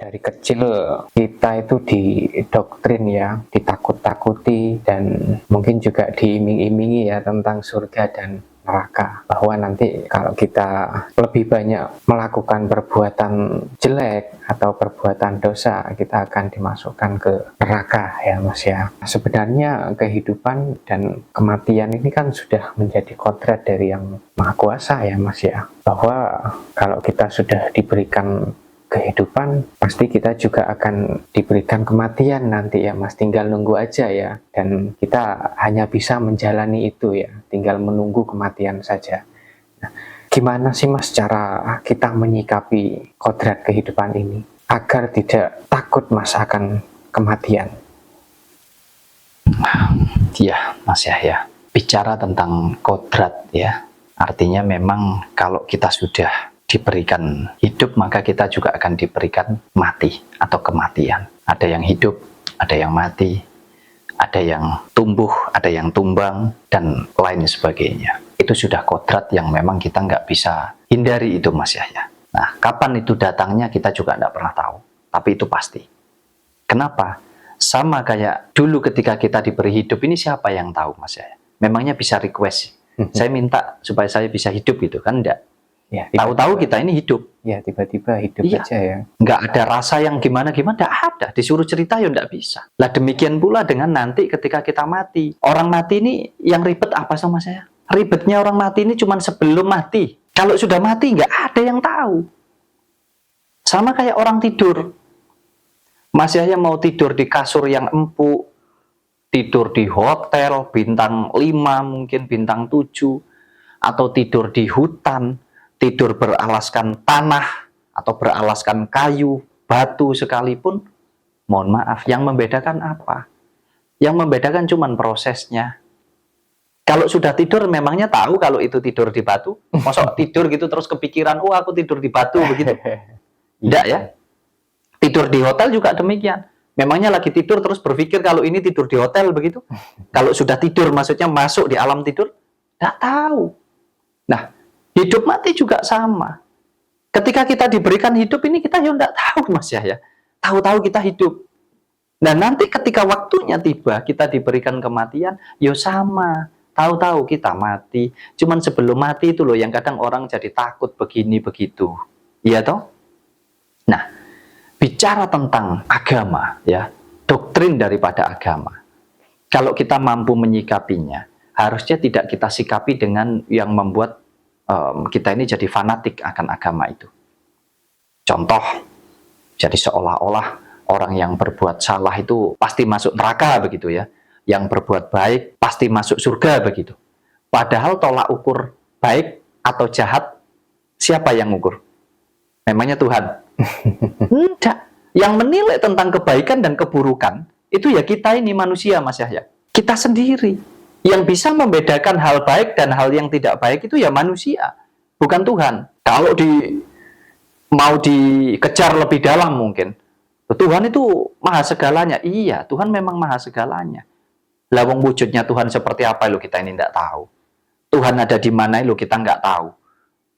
Dari kecil kita itu didoktrin ya, ditakut-takuti dan mungkin juga diiming-imingi ya tentang surga dan neraka. Bahwa nanti kalau kita lebih banyak melakukan perbuatan jelek atau perbuatan dosa, kita akan dimasukkan ke neraka ya Mas ya. Sebenarnya kehidupan dan kematian ini kan sudah menjadi kodrat dari Yang Maha Kuasa ya Mas ya. Bahwa kalau kita sudah diberikan kehidupan, pasti kita juga akan diberikan kematian nanti ya Mas, tinggal nunggu aja ya, dan kita hanya bisa menjalani itu ya, tinggal menunggu kematian saja. Nah, gimana sih Mas cara kita menyikapi kodrat kehidupan ini agar tidak takut Mas akan kematian? Ya Mas Yahya, bicara tentang kodrat ya, artinya memang kalau kita sudah diberikan hidup, maka kita juga akan diberikan mati atau kematian. Ada yang hidup, ada yang mati, ada yang tumbuh, ada yang tumbang, dan lain sebagainya. Itu sudah kodrat yang memang kita nggak bisa hindari itu Mas Yahya. Nah, kapan itu datangnya kita juga nggak pernah tahu, tapi itu pasti. Kenapa? Sama kayak dulu ketika kita diberi hidup, ini siapa yang tahu Mas Yahya? Memangnya bisa request, saya minta supaya saya bisa hidup gitu kan? Enggak. Ya, tahu-tahu kita ini hidup. Ya, tiba-tiba hidup aja ya. Nggak ada rasa yang gimana-gimana, nggak ada. Disuruh cerita ya nggak bisa. Lah demikian pula dengan nanti ketika kita mati. Orang mati ini yang ribet apa sama saya? Ribetnya orang mati ini cuma sebelum mati. Kalau sudah mati nggak ada yang tahu. Sama kayak orang tidur. Mas Yahya mau tidur di kasur yang empuk, tidur di hotel bintang 5 mungkin bintang 7, atau tidur di hutan, tidur beralaskan tanah atau beralaskan kayu, batu sekalipun, mohon maaf, yang membedakan apa? Yang membedakan cuman prosesnya. Kalau sudah tidur memangnya tahu kalau itu tidur di batu? Masa tidur gitu terus kepikiran, oh aku tidur di batu begitu? Tidak ya. Tidur di hotel juga demikian. Memangnya lagi tidur terus berpikir kalau ini tidur di hotel begitu? Kalau sudah tidur maksudnya masuk di alam tidur? Tidak tahu. Nah, hidup mati juga sama. Ketika kita diberikan hidup ini kita ya tidak tahu Mas Yahya. Tahu-tahu kita hidup. Nah nanti ketika waktunya tiba kita diberikan kematian, ya sama. Tahu-tahu kita mati. Cuman sebelum mati itu loh yang kadang orang jadi takut begini begitu. Iya toh? Nah, bicara tentang agama ya, doktrin daripada agama. Kalau kita mampu menyikapinya, harusnya tidak kita sikapi dengan yang membuat kita ini jadi fanatik akan agama itu. Contoh, jadi seolah-olah orang yang berbuat salah itu pasti masuk neraka begitu ya. Yang berbuat baik pasti masuk surga begitu. Padahal tolak ukur baik atau jahat siapa yang ukur? Memangnya Tuhan? Tidak. Yang menilai tentang kebaikan dan keburukan itu ya kita ini manusia Mas Yahya. Kita sendiri. Yang bisa membedakan hal baik dan hal yang tidak baik itu ya manusia, bukan Tuhan. Kalau mau dikejar lebih dalam mungkin, Tuhan itu maha segalanya. Iya, Tuhan memang maha segalanya. Lah wong wujudnya Tuhan seperti apa lo kita ini tidak tahu. Tuhan ada di mana lo kita nggak tahu.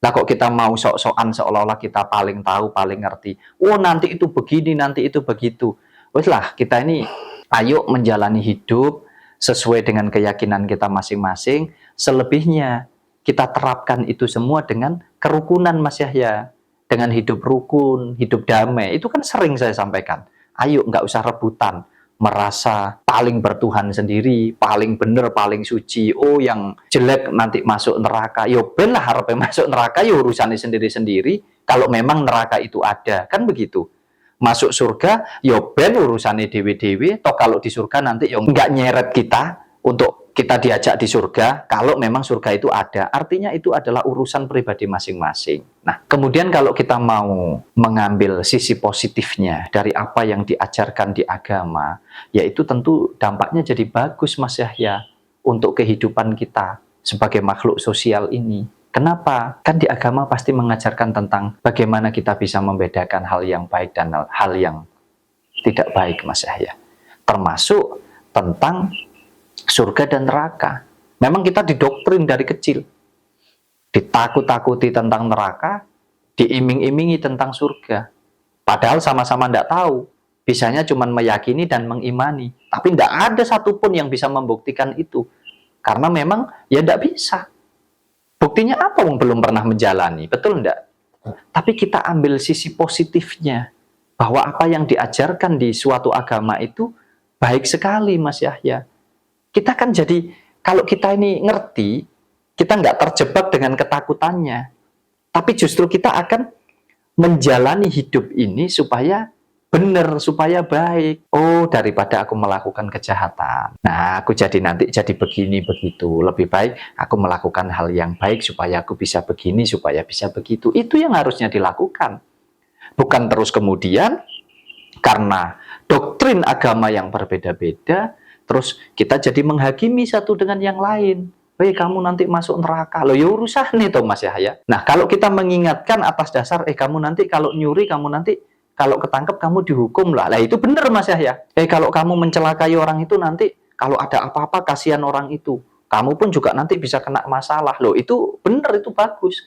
Lah kok kita mau sok-sokan seolah-olah kita paling tahu, paling ngerti. Oh nanti itu begini, nanti itu begitu. Wes lah kita ini ayo menjalani hidup sesuai dengan keyakinan kita masing-masing. Selebihnya kita terapkan itu semua dengan kerukunan Mas Yahya. Dengan hidup rukun, hidup damai. Itu kan sering saya sampaikan. Ayo nggak usah rebutan. Merasa paling bertuhan sendiri, paling benar, paling suci. Oh yang jelek nanti masuk neraka. Yo ben lah harapnya masuk neraka, yo urusannya sendiri-sendiri. Kalau memang neraka itu ada. Kan begitu. Masuk surga, yo ben urusannya dewe-dewe. Toh kalau di surga nanti yo nggak nyeret kita untuk kita diajak di surga. Kalau memang surga itu ada, artinya itu adalah urusan pribadi masing-masing. Nah, kemudian kalau kita mau mengambil sisi positifnya dari apa yang diajarkan di agama, yaitu tentu dampaknya jadi bagus Mas Yahya untuk kehidupan kita sebagai makhluk sosial ini. Kenapa? Kan di agama pasti mengajarkan tentang bagaimana kita bisa membedakan hal yang baik dan hal yang tidak baik Mas Yahya. Termasuk tentang surga dan neraka. Memang kita didoktrin dari kecil. Ditakut-takuti tentang neraka, diiming-imingi tentang surga. Padahal sama-sama tidak tahu. Bisanya cuma meyakini dan mengimani. Tapi tidak ada satupun yang bisa membuktikan itu. Karena memang ya tidak bisa. Buktinya apa? Belum pernah menjalani. Betul enggak? Tapi kita ambil sisi positifnya. Bahwa apa yang diajarkan di suatu agama itu baik sekali, Mas Yahya. Kita kan jadi, kalau kita ini ngerti, kita nggak terjebak dengan ketakutannya. Tapi justru kita akan menjalani hidup ini supaya benar, supaya baik. Oh, daripada aku melakukan kejahatan. Nah, aku jadi nanti jadi begini, begitu. Lebih baik aku melakukan hal yang baik supaya aku bisa begini, supaya bisa begitu. Itu yang harusnya dilakukan. Bukan terus kemudian, karena doktrin agama yang berbeda-beda, terus kita jadi menghakimi satu dengan yang lain. Kamu nanti masuk neraka. Loh ya urusan itu, Mas Yahya. Nah, kalau kita mengingatkan atas dasar, kamu nanti kalau nyuri, kamu nanti kalau ketangkep kamu dihukum lah. Lah itu benar, Mas Yahya. Kalau kamu mencelakai orang itu nanti, kalau ada apa-apa kasihan orang itu. Kamu pun juga nanti bisa kena masalah. Loh itu benar, itu bagus.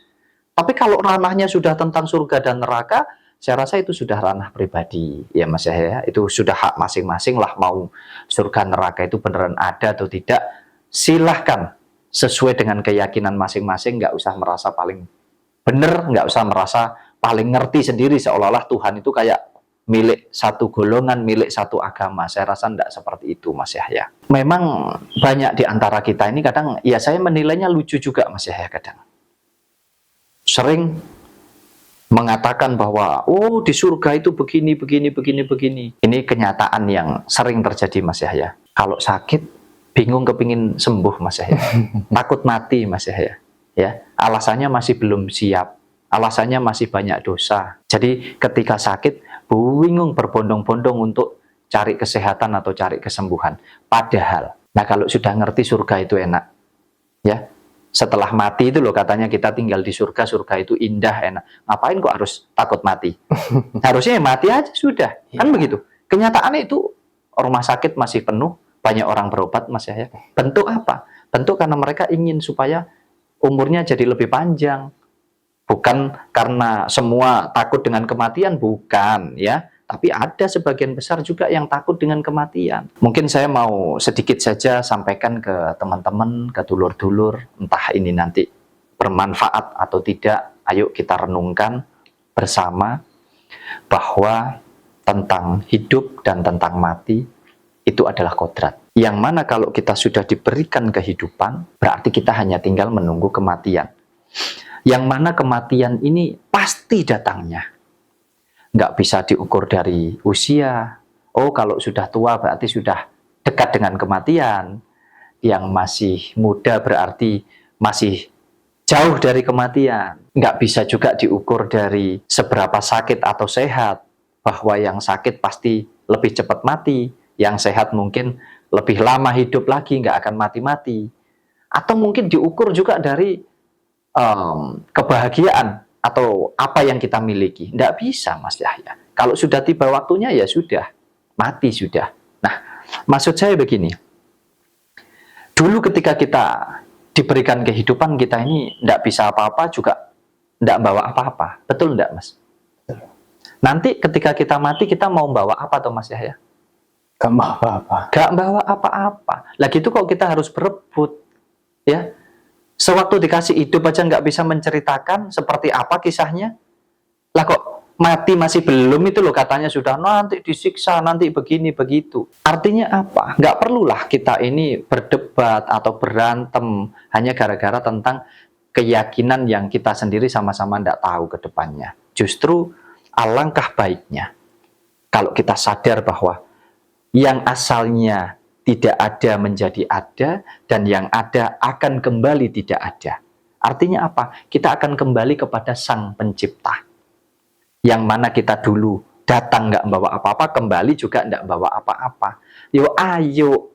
Tapi kalau ranahnya sudah tentang surga dan neraka, saya rasa itu sudah ranah pribadi. Ya Mas Yahya, itu sudah hak masing-masing lah, mau surga neraka itu beneran ada atau tidak. Silahkan. Sesuai dengan keyakinan masing-masing, nggak usah merasa paling benar, nggak usah merasa paling ngerti sendiri, seolah-olah Tuhan itu kayak milik satu golongan, milik satu agama. Saya rasa tidak seperti itu, Mas Yahya. Memang banyak di antara kita ini kadang, ya saya menilainya lucu juga, Mas Yahya, kadang. Sering mengatakan bahwa, oh di surga itu begini, begini, begini, begini. Ini kenyataan yang sering terjadi, Mas Yahya. Kalau sakit, bingung kepingin sembuh, Mas Yahya. Takut mati, Mas Yahya. Ya, alasannya masih belum siap. Alasannya masih banyak dosa. Jadi ketika sakit, bingung berbondong-bondong untuk cari kesehatan atau cari kesembuhan. Padahal, nah kalau sudah ngerti surga itu enak. Ya, setelah mati itu loh katanya kita tinggal di surga, surga itu indah, enak. Ngapain kok harus takut mati? Harusnya mati aja sudah. Kan begitu. Kenyataannya itu rumah sakit masih penuh. Banyak orang berobat, Mas Yahya. Bentuk apa? Bentuk karena mereka ingin supaya umurnya jadi lebih panjang. Bukan karena semua takut dengan kematian, bukan ya. Tapi ada sebagian besar juga yang takut dengan kematian. Mungkin saya mau sedikit saja sampaikan ke teman-teman, ke dulur-dulur, entah ini nanti bermanfaat atau tidak. Ayo kita renungkan bersama bahwa tentang hidup dan tentang mati itu adalah kodrat. Yang mana kalau kita sudah diberikan kehidupan, berarti kita hanya tinggal menunggu kematian. Yang mana kematian ini pasti datangnya. Nggak bisa diukur dari usia. Oh, kalau sudah tua berarti sudah dekat dengan kematian. Yang masih muda berarti masih jauh dari kematian. Nggak bisa juga diukur dari seberapa sakit atau sehat. Bahwa yang sakit pasti lebih cepat mati. Yang sehat mungkin lebih lama hidup lagi, nggak akan mati-mati. Atau mungkin diukur juga dari kebahagiaan atau apa yang kita miliki. Nggak bisa, Mas Yahya. Kalau sudah tiba waktunya, ya sudah. Mati sudah. Nah, maksud saya begini. Dulu ketika kita diberikan kehidupan, kita ini nggak bisa apa-apa juga nggak bawa apa-apa. Betul nggak, Mas? Nanti ketika kita mati, kita mau bawa apa tuh, Mas Yahya? Gak bawa apa-apa. Gak bawa apa-apa. Lagi itu kok kita harus berebut, ya. Sewaktu dikasih hidup aja nggak bisa menceritakan seperti apa kisahnya. Lah kok mati masih belum itu loh katanya sudah nanti disiksa, nanti begini begitu. Artinya apa? Nggak perlulah kita ini berdebat atau berantem hanya gara-gara tentang keyakinan yang kita sendiri sama-sama nggak tahu ke depannya. Justru alangkah baiknya kalau kita sadar bahwa yang asalnya tidak ada menjadi ada, dan yang ada akan kembali tidak ada. Artinya apa? Kita akan kembali kepada Sang Pencipta. Yang mana kita dulu datang nggak bawa apa-apa, kembali juga nggak bawa apa-apa. Ayo,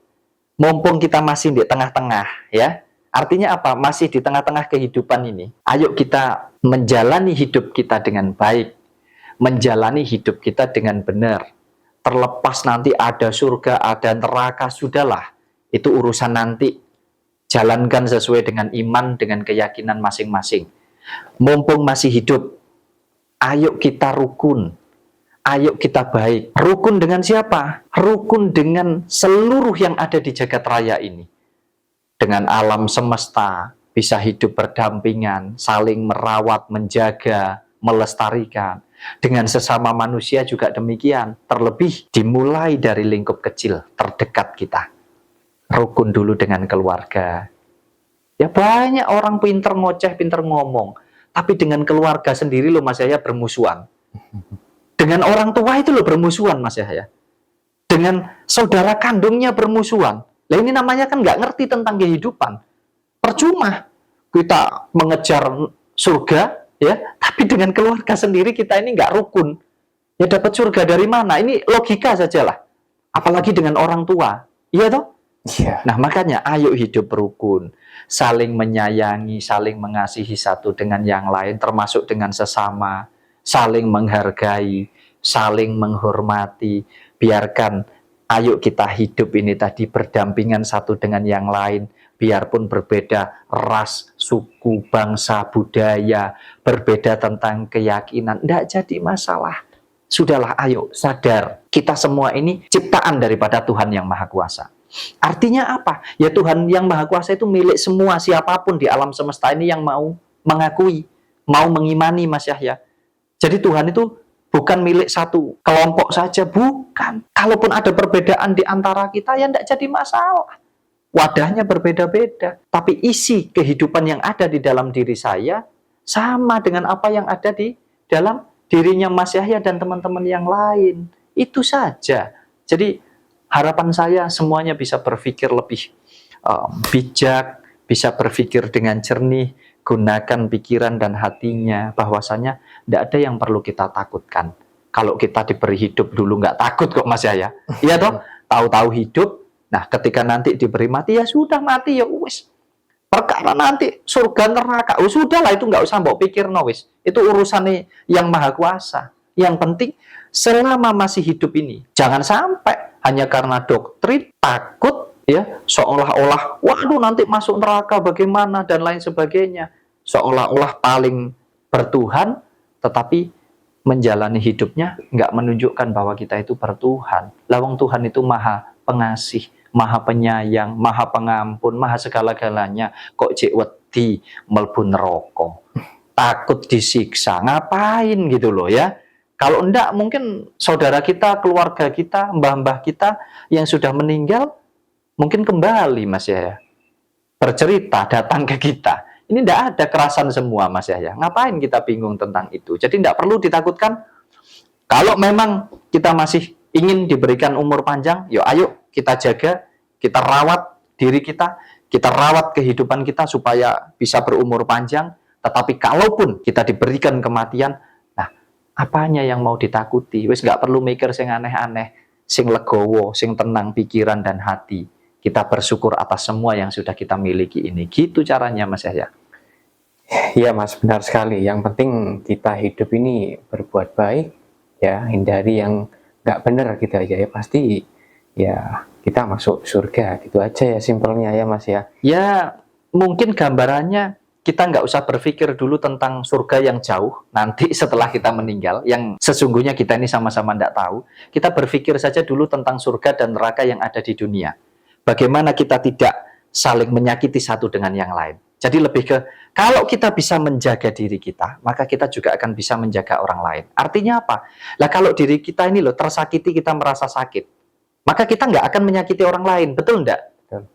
mumpung kita masih di tengah-tengah, ya. Artinya apa? Masih di tengah-tengah kehidupan ini. Ayo kita menjalani hidup kita dengan baik, menjalani hidup kita dengan benar. Terlepas nanti ada surga, ada neraka, sudahlah. Itu urusan nanti. Jalankan sesuai dengan iman, dengan keyakinan masing-masing. Mumpung masih hidup, ayo kita rukun. Ayo kita baik. Rukun dengan siapa? Rukun dengan seluruh yang ada di jagat raya ini. Dengan alam semesta, bisa hidup berdampingan, saling merawat, menjaga, melestarikan. Dengan sesama manusia juga demikian. Terlebih dimulai dari lingkup kecil terdekat kita. Rukun dulu dengan keluarga. Ya banyak orang pinter ngoceh, pinter ngomong. Tapi dengan keluarga sendiri loh Mas Yahya bermusuhan. Dengan orang tua itu loh bermusuhan Mas Yahya. Dengan saudara kandungnya bermusuhan. Lah ini namanya kan nggak ngerti tentang kehidupan. Percuma kita mengejar surga, ya, tapi dengan keluarga sendiri kita ini nggak rukun. Ya dapat surga dari mana? Ini logika sajalah. Apalagi dengan orang tua, iya toh? Iya. Nah makanya ayo hidup rukun, saling menyayangi, saling mengasihi satu dengan yang lain, termasuk dengan sesama, saling menghargai, saling menghormati. Biarkan, ayo kita hidup ini tadi berdampingan satu dengan yang lain, biarpun berbeda ras, suku, bangsa, budaya, berbeda tentang keyakinan, tidak jadi masalah. Sudahlah, ayo sadar, kita semua ini ciptaan daripada Tuhan yang Maha Kuasa. Artinya apa? Ya Tuhan yang Maha Kuasa itu milik semua, siapapun di alam semesta ini yang mau mengakui, mau mengimani Mas Yahya. Jadi Tuhan itu bukan milik satu kelompok saja, bukan. Kalaupun ada perbedaan di antara kita, ya tidak jadi masalah. Wadahnya berbeda-beda, tapi isi kehidupan yang ada di dalam diri saya sama dengan apa yang ada di dalam dirinya Mas Yahya dan teman-teman yang lain. Itu saja. Jadi harapan saya semuanya bisa berpikir lebih bijak, bisa berpikir dengan jernih, gunakan pikiran dan hatinya, bahwasanya tidak ada yang perlu kita takutkan. Kalau kita diberi hidup dulu nggak takut kok Mas Yahya. Iya toh? Tahu-tahu hidup, nah ketika nanti diberi mati, ya sudah mati ya wis. Perkara nanti surga neraka, oh sudahlah itu nggak usah mbok pikir no wis. Itu urusannya yang Maha Kuasa. Yang penting selama masih hidup ini, jangan sampai hanya karena doktrin takut ya, seolah-olah waduh nanti masuk neraka bagaimana dan lain sebagainya. Seolah-olah paling bertuhan, tetapi menjalani hidupnya nggak menunjukkan bahwa kita itu bertuhan. Lawang Tuhan itu Maha Pengasih, Maha Penyayang, Maha Pengampun, Maha segala-galanya. Kok cek wedi mlebu neraka, takut disiksa, ngapain gitu loh ya. Kalau enggak, mungkin saudara kita, keluarga kita, mbah-mbah kita yang sudah meninggal, mungkin kembali Mas Yahya, bercerita, datang ke kita. Ini enggak ada kerasan semua Mas Yahya. Ngapain kita bingung tentang itu? Jadi enggak perlu ditakutkan. Kalau memang kita masih ingin diberikan umur panjang, yuk ayo kita jaga, kita rawat diri kita rawat kehidupan kita supaya bisa berumur panjang. Tetapi kalaupun kita diberikan kematian, apanya yang mau ditakuti? Wis nggak perlu mikir sing aneh-aneh, sing legowo, sing tenang pikiran dan hati. Kita bersyukur atas semua yang sudah kita miliki ini. Gitu caranya Mas Yahya. Iya Mas, benar sekali. Yang penting kita hidup ini berbuat baik, ya hindari yang nggak benar gitu aja ya. Pasti ya kita masuk surga gitu aja ya simpelnya ya Mas ya. Ya mungkin gambarannya kita nggak usah berpikir dulu tentang surga yang jauh nanti setelah kita meninggal, yang sesungguhnya kita ini sama-sama nggak tahu. Kita berpikir saja dulu tentang surga dan neraka yang ada di dunia. Bagaimana kita tidak saling menyakiti satu dengan yang lain. Jadi lebih ke, kalau kita bisa menjaga diri kita, maka kita juga akan bisa menjaga orang lain. Artinya apa? Lah kalau diri kita ini loh tersakiti, kita merasa sakit, maka kita nggak akan menyakiti orang lain, betul nggak?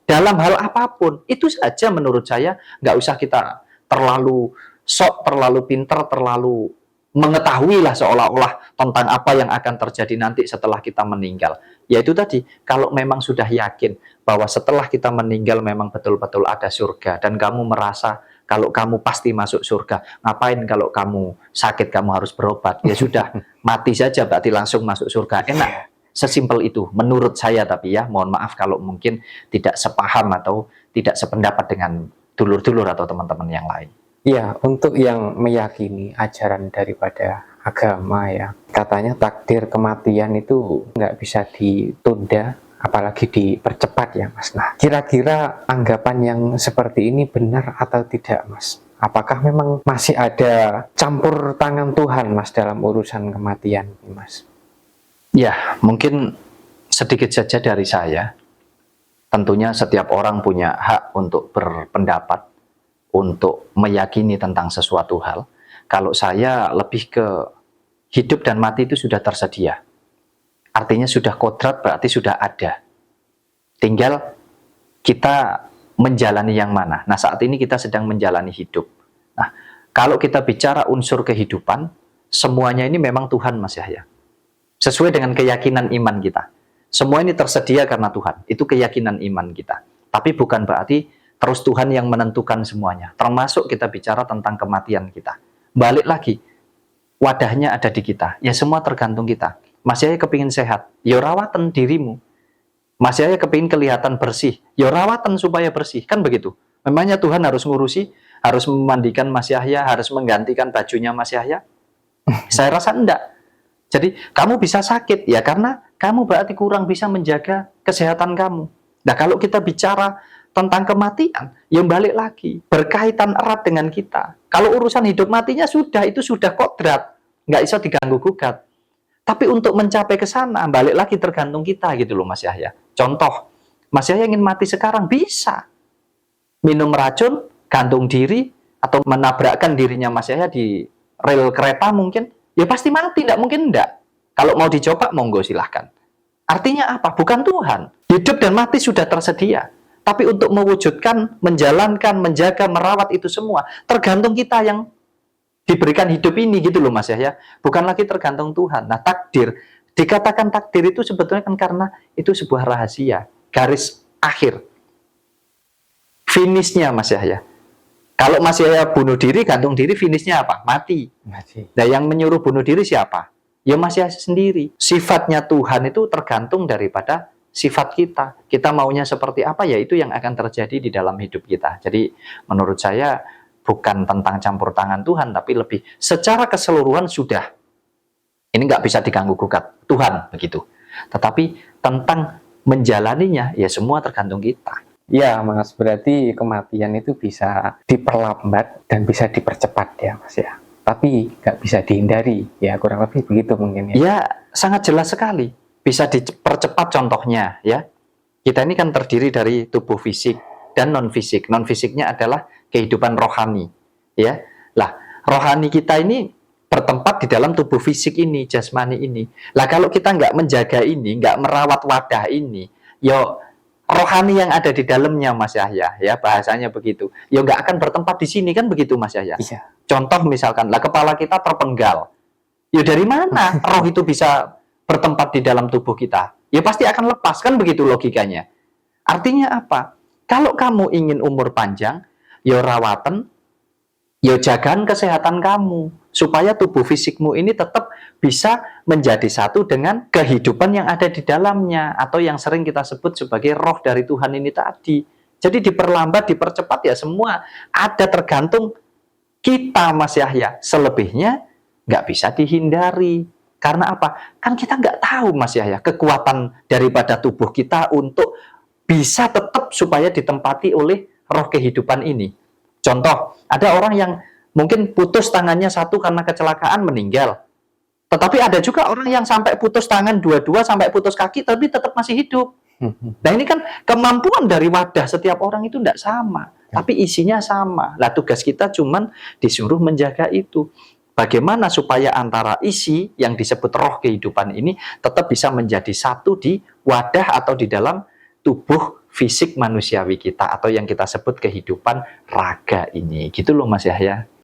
Dalam hal apapun, itu saja menurut saya, nggak usah kita terlalu sok, terlalu pinter, terlalu mengetahui lah seolah-olah tentang apa yang akan terjadi nanti setelah kita meninggal. Yaitu tadi, kalau memang sudah yakin bahwa setelah kita meninggal memang betul-betul ada surga, dan kamu merasa kalau kamu pasti masuk surga, ngapain kalau kamu sakit, kamu harus berobat, ya sudah, mati saja berarti langsung masuk surga, enak. Sesimpel itu, menurut saya. Tapi ya, mohon maaf kalau mungkin tidak sepaham atau tidak sependapat dengan dulur-dulur atau teman-teman yang lain. Ya, untuk yang meyakini ajaran daripada agama ya, katanya takdir kematian itu nggak bisa ditunda, apalagi dipercepat ya Mas. Nah, kira-kira anggapan yang seperti ini benar atau tidak Mas? Apakah memang masih ada campur tangan Tuhan Mas dalam urusan kematian Mas? Ya, mungkin sedikit saja dari saya. Tentunya setiap orang punya hak untuk berpendapat, untuk meyakini tentang sesuatu hal. Kalau saya lebih ke hidup dan mati itu sudah tersedia. Artinya sudah kodrat, berarti sudah ada. Tinggal kita menjalani yang mana. Nah, saat ini kita sedang menjalani hidup. Nah, kalau kita bicara unsur kehidupan, semuanya ini memang Tuhan, Mas Yahya. Sesuai dengan keyakinan iman kita. Semua ini tersedia karena Tuhan. Itu keyakinan iman kita. Tapi bukan berarti terus Tuhan yang menentukan semuanya. Termasuk kita bicara tentang kematian kita. Balik lagi, wadahnya ada di kita. Ya semua tergantung kita. Mas Yahya kepingin sehat, ya rawatan dirimu. Mas Yahya kepingin kelihatan bersih, ya rawatan supaya bersih. Kan begitu. Memangnya Tuhan harus ngurusi, harus memandikan Mas Yahya, harus menggantikan bajunya Mas Yahya? Saya rasa enggak. Jadi kamu bisa sakit ya karena kamu berarti kurang bisa menjaga kesehatan kamu. Nah kalau kita bicara tentang kematian, yang balik lagi berkaitan erat dengan kita. Kalau urusan hidup matinya sudah itu sudah kodrat, nggak bisa diganggu gugat. Tapi untuk mencapai ke sana balik lagi tergantung kita gitu loh Mas Yahya. Contoh, Mas Yahya ingin mati sekarang bisa minum racun, gantung diri atau menabrakkan dirinya Mas Yahya di rel kereta mungkin. Ya pasti mati, tidak mungkin enggak. Kalau mau dicoba, monggo silahkan. Artinya apa? Bukan Tuhan. Hidup dan mati sudah tersedia. Tapi untuk mewujudkan, menjalankan, menjaga, merawat itu semua, tergantung kita yang diberikan hidup ini gitu loh Mas Yahya. Bukan lagi tergantung Tuhan. Nah takdir, dikatakan takdir itu sebetulnya kan karena itu sebuah rahasia. Garis akhir. Finishnya Mas Yahya. Kalau Mas Yahya bunuh diri, gantung diri, finishnya apa? Mati. Mati. Nah, yang menyuruh bunuh diri siapa? Ya Mas Yahya sendiri. Sifatnya Tuhan itu tergantung daripada sifat kita. Kita maunya seperti apa, ya itu yang akan terjadi di dalam hidup kita. Jadi, menurut saya bukan tentang campur tangan Tuhan, tapi lebih secara keseluruhan sudah. Ini nggak bisa diganggu gugat. Tuhan, begitu. Tetapi tentang menjalaninya, ya semua tergantung kita. Ya Mas, berarti kematian itu bisa diperlambat dan bisa dipercepat ya Mas ya. Tapi nggak bisa dihindari, ya kurang lebih begitu mungkin ya. Ya, sangat jelas sekali. Bisa dipercepat contohnya ya. Kita ini kan terdiri dari tubuh fisik dan non-fisik. Non-fisiknya adalah kehidupan rohani. Ya, lah rohani kita ini bertempat di dalam tubuh fisik ini, jasmani ini. Lah kalau kita nggak menjaga ini, nggak merawat wadah ini, yo rohani yang ada di dalamnya Mas Yahya, ya bahasanya begitu. Ya nggak akan bertempat di sini kan begitu Mas Yahya. Iya. Contoh misalkan, lah kepala kita terpenggal. Ya dari mana roh itu bisa bertempat di dalam tubuh kita? Ya pasti akan lepas kan begitu logikanya. Artinya apa? Kalau kamu ingin umur panjang, ya rawatan, ya jagaan kesehatan kamu supaya tubuh fisikmu ini tetap bisa menjadi satu dengan kehidupan yang ada di dalamnya atau yang sering kita sebut sebagai roh dari Tuhan ini tadi. Jadi diperlambat, dipercepat ya semua ada tergantung kita Mas Yahya. Selebihnya nggak bisa dihindari. Karena apa? Kan kita nggak tahu Mas Yahya kekuatan daripada tubuh kita untuk bisa tetap supaya ditempati oleh roh kehidupan ini. Contoh, ada orang yang mungkin putus tangannya satu karena kecelakaan meninggal. Tetapi ada juga orang yang sampai putus tangan dua-dua sampai putus kaki tapi tetap masih hidup. Nah ini kan kemampuan dari wadah setiap orang itu tidak sama. Tapi isinya sama. Lah tugas kita cuman disuruh menjaga itu. Bagaimana supaya antara isi yang disebut roh kehidupan ini tetap bisa menjadi satu di wadah atau di dalam tubuh fisik manusiawi kita atau yang kita sebut kehidupan raga ini. Gitu loh Mas Yahya.